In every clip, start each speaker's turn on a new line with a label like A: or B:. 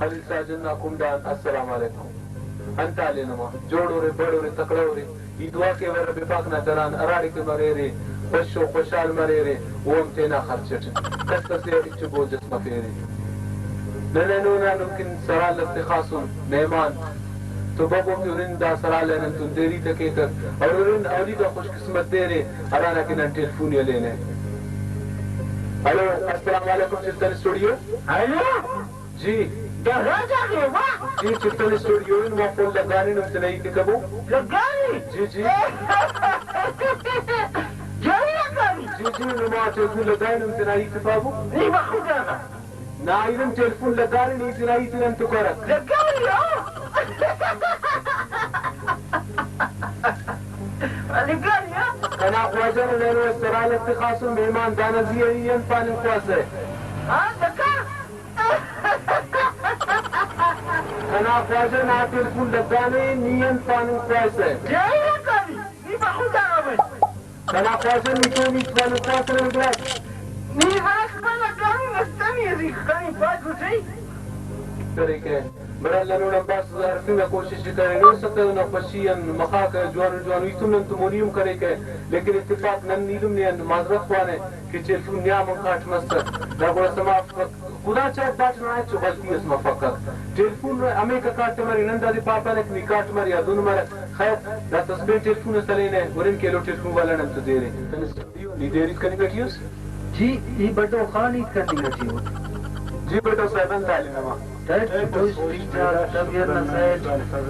A: खलील साजन ना कुंडान अस्सलाम वालेकुम अंताले नमा जोड़ो रे बड़ो रे तकड़ो रे ई दुआ के वर बेपाक ना दरान अराड़ी के मरे रे बशो खुशहाल मरे रे ओम तेना खर्चट कस कस ये इच बोजस मफेरी नननो ना मुमकिन सराल इस्तिखासुन मेहमान तो बबो की उरिंदा सराल न तुम देरी तक और उरिंद औली का खुशकिस्मत दे रे अराना के न टेलीफोन ये लेने हेलो अस्सलाम वालेकुम चिल्तन स्टूडियो
B: हेलो
A: जी
B: दरवाजा के वाह
A: जी चिल्तन स्टूडियो इन वो फोन लगाने न तने के कबो
B: लगानी
A: जी जी
B: जल्दी लगानी
A: जी जी नमा टेलीफोन लगाने न तने के बाबू
B: नहीं बखुदा
A: ना इधर टेलीफोन लगाने नहीं तने इतने तो करा
B: लगानी लो लगानी
A: أنا خواجه لأنه استرال اتخاص بإيمان دانا زيهي ينفان القواسة
B: ذكر
A: أنا خواجه نعطي الفول لباني ينفان القواسة
B: جاي لكني ني بخود عربي
A: أنا خواجه نتومي ينفان القواسة للبلاد
B: ني هاش ملكاني نستني يزيك خاني فاتو شي
A: طريقة مرة لأنه نباس عرفنا कोशिश करें नहीं सकते ना पश्चिम मखा के जवान जवान इतुम न तुमोनियम करे के लेकिन इत्तेफाक नन नीलुम ने माजरत वाने कि टेलीफोन निया मन काट मस्त ना बोला समा खुदा चाहे बात ना है जो गलती है इसमें फकत टेलीफोन हमें का काट मरी नंदा दी पापा ने नि काट मरी या दोनों मरे खैर ना तस्बीह टेलीफोन सले ने वरन के लो टेलीफोन वाला न तो दे रहे नी देरी करने का यूज
C: जी ये बड़ो खानी करनी है
A: जी बेटा साहब तालीम मा
C: تدوس رجال تغيير نسائل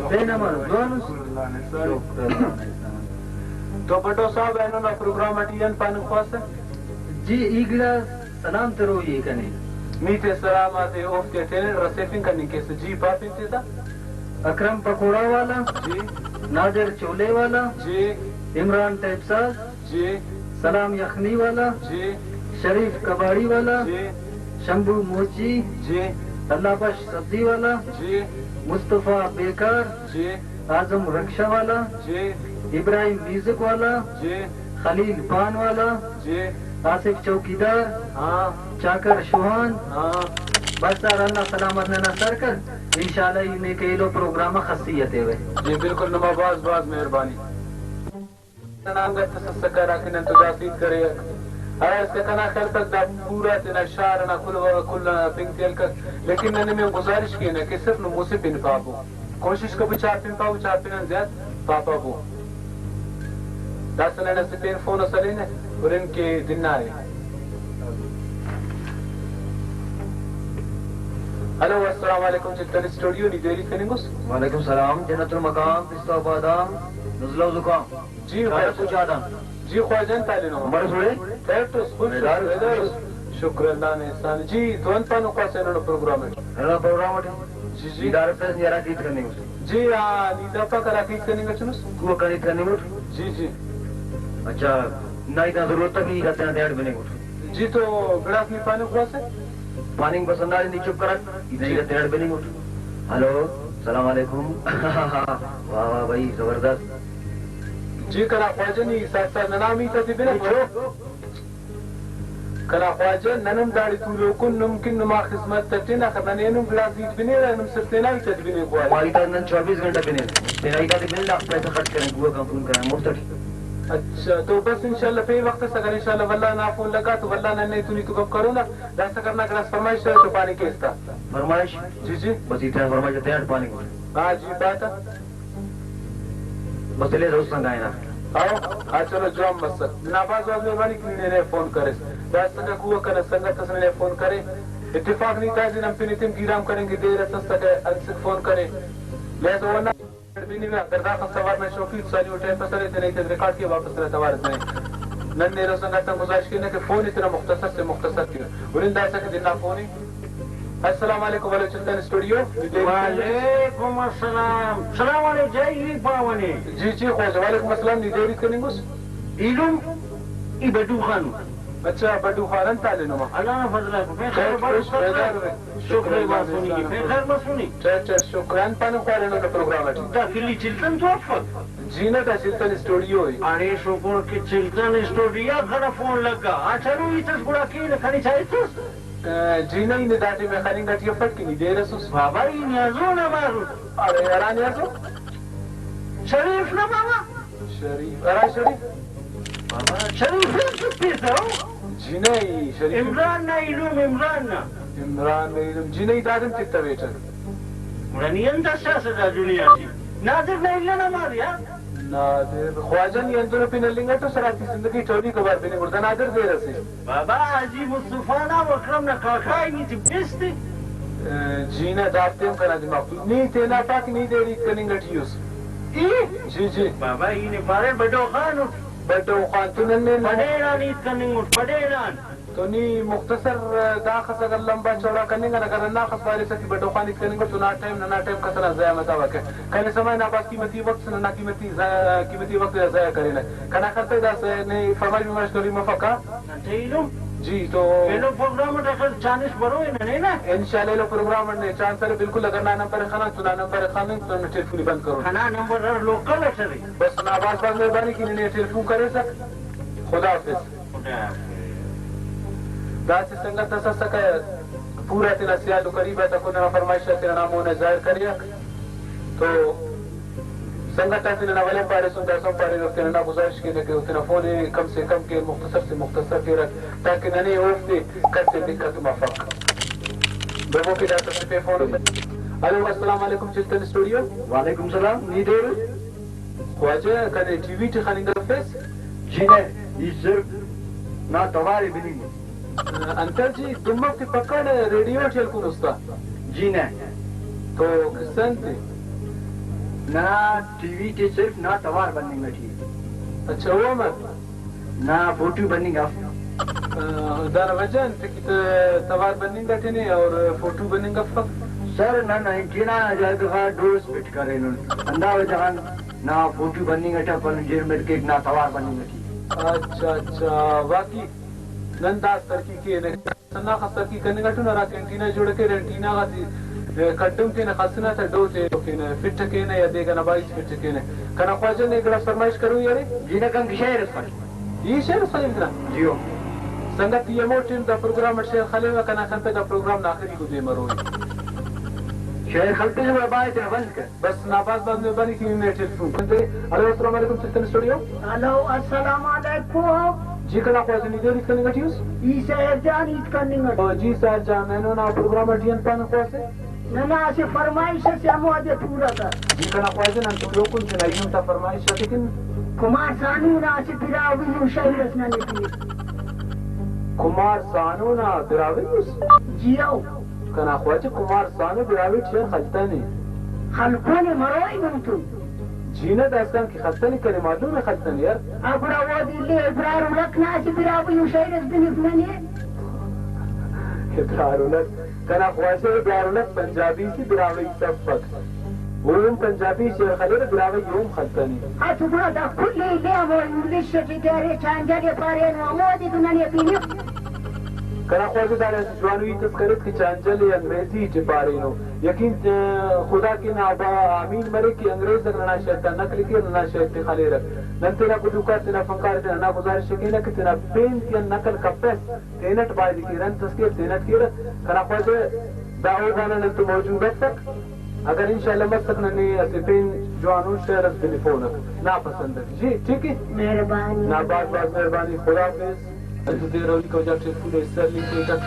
C: بينما الدونس
A: तो बटो साहब है ना प्रोग्राम अटियन पान खास
C: जी ईगला सलाम तरो ये कने
A: मीठे सलाम आते ऑफ के टेलर रिसेप्शन करने के से जी पापी थे था
C: अकरम पकोड़ा वाला
A: जी
C: नादिर चोले वाला
A: जी
C: इमरान टेप्सास
A: जी
C: सलाम यखनी वाला
A: जी
C: शरीफ कबाड़ी वाला
A: जी
C: शंभू मोची
A: जी
C: अल्लाह बख्श सब्जी वाला
A: जी
C: मुस्तफा बेकार
A: जी
C: आजम रक्षा वाला
A: जी
C: इब्राहिम म्यूजिक वाला
A: जी
C: खलील पान वाला
A: जी
C: आसिफ चौकीदार
A: हाँ
C: चाकर शोहान
A: हाँ
C: बस अल्लाह सलामत न सर कर इंशाल्लाह इन्हें के लो प्रोग्राम खसियत है
A: जी बिल्कुल नमाबाज बाज मेहरबानी नाम का तसक्कर आखिर न तो जासीद करे अरे इसका कना ख्याल तक दा पूरा तेना शार ना कुल पिंक तेल का लेकिन मैंने में गुजारिश की ना कि सिर्फ मुझसे पिन पाबो कोशिश को भी 4 पिन पाबो 4 पिन ज्यादा पापा बो 10 लेने से पिन फोन असले ने और इनके दिन आए हेलो अस्सलाम वालेकुम चिल्तन स्टूडियो नी देरी करेंगे
C: वालेकुम सलाम जन्नतुल मकाम पिस्ता बादाम नज़ला ज़ुकाम
A: जी
C: कुछ आदम
A: जी ख्वाजन तालिनो
C: मर सुरे
A: शुक्र अल्लाह ने इंसान जी तुरंत पानो का सेनो प्रोग्राम है
C: हेलो प्रोग्राम
A: जी जी
C: इदार पे निरा की करने
A: जी हां नीदा पा करा की करने का चुनस
C: को करी करने
A: जी जी
C: अच्छा नहीं तो जरूरत नहीं करते हैं डेढ़ बने
A: जी तो गिलास में पानी खुआ से
C: पानी पसंद आ नहीं चुप करा नहीं तो डेढ़ बने हेलो सलाम वालेकुम वाह वाह भाई जबरदस्त
A: जी करा ख्वाजन ही साथ नामी था बिना करा ख्वाजन ननम दाड़ी तू लोकन मुमकिन नमा खिदमत तटिना खबने नुम गिलास दीत बिने नम सिर्फ ना ही तदबिने को
C: हमारी तो 24 घंटे बिने तेरा इधर बिल लाख पैसा खर्च करें हुआ कंपनी करें मुफ्त
A: अच्छा तो बस इंशाल्लाह पे वक्त से अगर इंशाल्लाह वल्लाह ना फोन लगा तो वल्लाह ने तू नहीं तो कब करो ना ऐसा करना गिलास फरमाइश है तो पानी के इसका
C: फरमाइश
A: जी जी
C: बस इतना फरमाइश देते हैं पानी को
A: हां जी बात
C: बस ले दोस्त संग आए ना
A: आओ हाँ चलो जो बस नाबाज वाले मेहरबानी ने फोन करे बस तक कुआ करे संगत ने फोन करे इत्तेफाक नहीं था जिन हम पिनितिम गिराम करेंगे देर तक अनसिक फोन करे ले तो वरना बिनी में अगर दाखल सवार में शौकी सारी उठे पसरे थे नहीं थे रिकॉर्ड के वापस रहे तवार में नन ने संगत गुजारिश की कि फोन इतना मुख्तसर से मुख्तसर क्यों उरिंदा ऐसा कि दिन ना फोन ही अस्सलाम वालेकुम वाले चिल्तन स्टूडियो
B: वालेकुम अस्सलाम सलाम अलैकुम जय पावनी
A: जी जी ख्वाजा वालेकुम अस्सलाम नी देरी करेंगे
B: इलुम इबदू खान
A: अच्छा बड्डू खान तालिनो
B: अल्लाह ने फजला को खैर बस शुक्र बात सुनी की खैर बस सुनी
A: चल शुक्रान पानो खाने का प्रोग्राम है
B: दाखिली चिल्तन तो फक
A: जीना का चिल्तन स्टूडियो है
B: अरे शुक्र के चिल्तन स्टूडियो खड़ा फोन लगा अच्छा नु इतस बुरा की खानी चाहिए तो
A: जी नहीं दाटी में खाली गठिया फट की नहीं दे रहा सुस
B: बाबा ही न्याजो ना मारू
A: अरे यार न्याजो
B: शरीफ ना बाबा
A: शरीफ अरे शरीफ
B: बाबा शरीफ ना चुप्पी सरो
A: जी नहीं शरीफ
B: इमरान ना इमरान
A: जी नहीं दादम चित्ता बेटा
B: Uranian da sasa da dunia ti. Nadir na illa na mariya.
A: Nadir Khwaja नहीं अंदर पे नलिंगा तो सराती जिंदगी चोरी को बार बिने मुर्दा नादिर दे रहे
B: बाबा हाजी मुस्तफा ना वक्रम ना काकाई नी तिबस्ती
A: जीना दाफ्ते हम करा दिमाग नहीं तेना पाक नहीं दे रही कनिंगा ठियोस जी जी
B: बाबा ini pare bado khanu
A: बटो Khan तो नन्ने
B: पडेरा नी कनिंग पडेरा
A: तो नी मुख्तसर दाखस अगर लंबा चौड़ा कनिंगा ना करना ना खस बारे से बटो खान कनिंगा तो ना टाइम कसरा जाया मत आवा के कने समय ना पास कीमती वक्त ना कीमती वक्त जाया करे ना कना करते दास ने फरमाइश में मशगूली मफका
B: तेलो
A: जी तो
B: पेलो प्रोग्राम ढकल चानिस बरो है ना
A: इंशाल्लाह लो प्रोग्राम ने चांसर बिल्कुल अगर ना नंबर खाना तो ना नंबर खाने तो मैं टेलीफोन बंद करो
B: खाना नंबर लोकल है सर
A: बस ना बात मेहरबानी की ने टेलीफोन करे सक खुदा हाफिज दास संगत ससक पूरा तेरा सियाल करीब है तो ना फरमाइश तेरा नाम ने जाहिर करिया तो संगत तेरा ना वाले पारे सुंदर सम पारे तेरा ना गुजारिश की कि तेरा फोन कम से कम के मुख्तसर के रख ताकि नने ओफ्ते करते दिक्कत मफक दोनों के डाटा से पे फोन हेलो अस्सलाम वालेकुम चिल्टन स्टूडियो
C: वालेकुम सलाम नीदर
A: ख्वाजा कने टीवी टी खानिंगा फेस
C: जीने इस ना तवारे बिनी
A: अंतर जी दुम्मक की पकड़ रेडियो चल कुन उसका
C: जीने
A: तो किसान थे
C: ना टीवी के सिर्फ ना तवार बनने में थी
A: अच्छा हुआ मत
C: ना फोटो बनेगा
A: दाना वजन थे कि तवार बनेगा थे नहीं और फोटो बनेगा फक
C: सर ना नहीं किना जाए तो हाँ डोज फिट करे अंदाज जहां ना फोटो बनेगा था पर जेल में के ना तवार बनेगा थी
A: अच्छा बाकी नंदाज तरकी के ने सन्ना खस तरकी करने का तो ना कैंटीना जोड़ के रेंटीना का कड्डम के ने खसना था दो थे के ने फिट के ने या देगा ना 22 फिट के ने कना ख्वाजा ने एक फरमाइश करूं यार
C: जीना कम की शेर पर
A: ये शेर सही ना
C: जियो
A: संगत ये मोटिन का प्रोग्राम शेर खले में कना खन पे का प्रोग्राम आखिरी को दे मरो
C: शेर खलते से बात है बंद कर
A: बस नाबाज बाद में बनी की ने टेलीफोन करते हेलो अस्सलाम वालेकुम चिल्टन स्टूडियो
B: हेलो अस्सलाम वालेकुम
A: जी कना ख्वाजा ने दे करने का ठियोस
B: ई से जान इत करने
A: ओ जी सर जान मैंने ना प्रोग्राम अडियन पान ख्वासे
B: ना से फरमाइश से हम आज पूरा कर
A: जी कना ख्वाजा ना तो लोग कुछ नहीं था फरमाइश लेकिन
B: कुमार सानू ना से फिरावी मुशाहिर रचना लिखी
A: कुमार सानू ना बिरावी
B: जियो
A: कना ख्वाजा कुमार सानू बिरावी शेर खलता नहीं
B: खलको ने मरोई तुम
A: जीना दास्तान की खलता नहीं करे मालूम है खलता नहीं यार
B: अपना वो दिल्ली इब्रार रखना से बिरावी मुशाहिर बिन
A: इब्रारुलत कना ख्वाजा इब्रारुलत पंजाबी से बिरावी सब फक वो पंजाबी शेर खलील बिरावी यूम खलता नहीं
B: हाँ तुम्हारा दा कुल ले वो इंग्लिश से तेरे चांजा के पारे नो मोदी तुमने पीने
A: कना ख्वाजा दारे जवानवी तस्करत की चांचल अंग्रेजी टिपारे नो यकीन खुदा की नाबा आमीन मरे की अंग्रेज रना शैतान नकल की रना शैतान खाली रख नंतेना कुदुका तेना फंकार तेना ना गुजारिश की ना कि तेना पेन की नकल का पेस तेनट बाय की रन तस्कीर तेनट की कना ख्वाजा दाओ गाना न तो मौजूद है तक अगर इंशाल्लाह मत तक ने ऐसे पेन जवानों शेर टेलीफोन ना पसंद है जी ठीक है
B: मेहरबानी
A: ना बात मेहरबानी खुदा हाफिज अंत दे रोली को जाके पूरे सर लिखे तक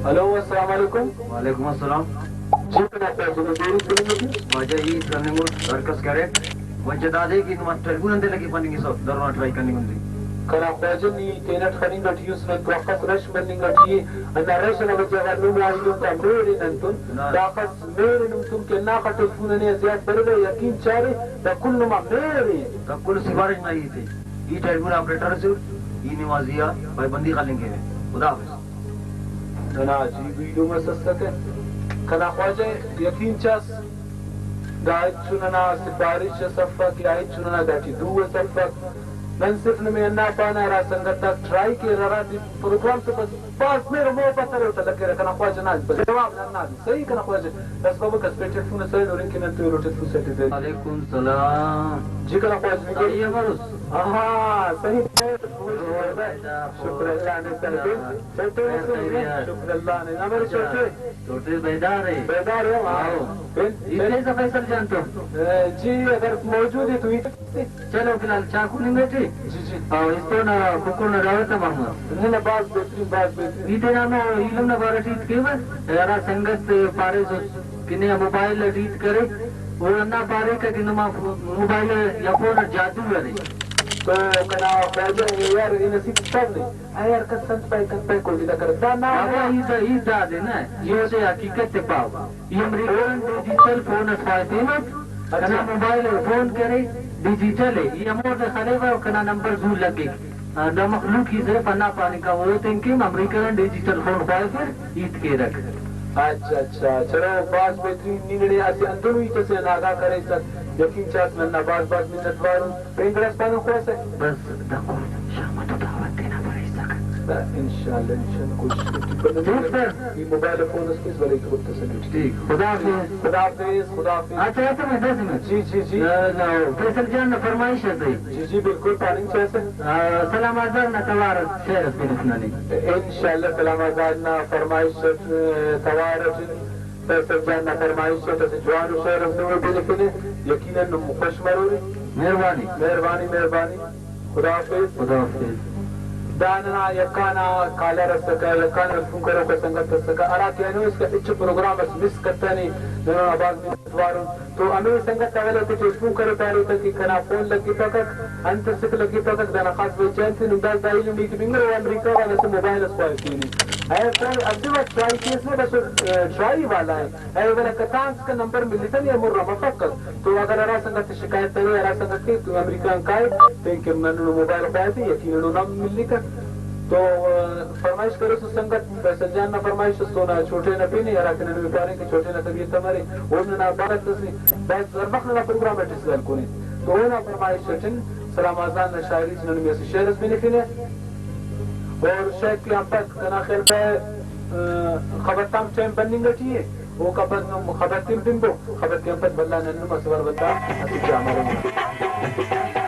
A: हेलो अस्सलाम वालेकुम
C: वालेकुम अस्सलाम
A: जी कना ख्वाजा ने देरी करेंगे
C: वजह ही करने को सर्कस करे वजह दादे की मास्टर गुण अंदर लगी पानी की सब दरवा ट्राई करनी होती
A: कना ख्वाजा ने तेनट खनी गठियो सुन तो खस रश बननी गठिए अंदर रश न वजह वालों में आई लोग का मेरे नंतुन दाखस मेरे नंतुन के ना का टेलीफोन ने ज्यादा बड़े यकीन चारे दा कुल मा मेरे
C: तब कुल सिफारिश नहीं थी ई टेलीफोन ऑपरेटर से ई नवाजिया पाबंदी कर लेंगे खुदा हाफिज
A: ना जी वीडियो में सस्ता है कना ख्वाजा यकीन चास दायत चुनना सिफारिश सफा की आयत चुनना दाटी दो सफा नन सिर्फ में अन्ना पाना रा संगत ट्राई के रहा प्रोग्राम से बस मेरे मुंह पर तरह होता लगे कना ख्वाजा ना जवाब ना सही कना ख्वाजा बस बाबू का टेलीफोन से और इनके न तो टेलीफोन से
C: वालेकुम सलाम
A: जी कना ख्वाजा
C: ये मरुस
A: हाँ सही शुक्र अल्लाह ने शुक्र अल्लाह ने ना मेरे छोटे
C: बेदार है
A: बेदार
C: का फैसल जानते हो
A: जी अगर मौजूद है तो ही
C: चलो फिलहाल चाकू नहीं बैठे
A: जी जी
C: इसको ना बुको ना रावत मोहम्मद
A: नहीं ना बात बेहतरीन
C: इधर ना इलम ना बारह टीट के बस यारा संगत पारे जो किने मोबाइल टीट करे वो अन्ना पारे का कि मोबाइल या फोन जादू करे
A: तो कना पहले यार इन सब नहीं यार कसंत पे कोई भी कर दाना
C: अब इस दादे ना ये से हकीकत ते पाओ ये अमेरिकन डिजिटल फोन अस्पाते मत कना मोबाइल फोन करे डिजिटल है ये मोर से खले वा कना नंबर जू लगे द मखलूक ही से पन्ना पानी का वो थिंकिंग अमेरिकन डिजिटल फोन पाए फिर ईद के रख
A: अच्छा चलो बास बेहतरीन निगड़े ऐसे अंदर ही कैसे नागा करे सर यकीन चाहत मैं ना बास मिनट वारू पेंगड़स पानो कैसे
C: बस दको शाम तो दावत देना पड़े सक
A: इंशाल्लाह कुछ ये मोबाइल फोन उसके वाले को तो सही
C: ठीक खुदा हाफिज अच्छा मैं 10 मिनट
A: जी
C: नो फैसल जान फरमाइश है
A: जी बिल्कुल पानी से
C: सलाम आजाद ना तवार शेर बिनफनानी
A: इंशाल्लाह सलाम आजाद ना फरमाइश तवार फैसल जान ना फरमाइश तो जवान शेर से बिनफने यकीनन खुश मरूरी मेहरबानी खुदा हाफिज दाना यकाना काला रसका यकाना फुकरो का संगत रसका अरा कहनो इसका इच्छ प्रोग्राम मिस करता नहीं आवाज में द्वारो तो हमें संगत वाले तो जो करो तारे तक कि कना फोन लगी पकक अंत से लगी पकक दाना खास में चैन से निकाल दाई में कि बिंगर अमेरिका वाला से मोबाइल स्पाइस नहीं है सर अभी वो ट्राई केस में बस ट्राई वाला है वाला कतांस का नंबर मिलता नहीं मुर्रा मफक्क तो अगर अरा संगत शिकायत करे अरा संगत के तो अमेरिका का है कि मन मोबाइल पाए थे यकीनन नाम मिलने का तो फरमाइश करो तो संगत फैसल जान ना फरमाइश सोना छोटे न पीने यार के न पारे के छोटे न तबीयत हमारे और ना बारत से बस वक्त ना प्रोग्राम है इस को नहीं तो ना फरमाइश छन सलाम आजान न शायरी न में से शेर में नहीं और शायद कि हम तक ना खेल पे खबर तम टाइम बनिंग चाहिए वो खबर टीम दिन को खबर के हम तक बदला न मसवर बता असि हमारे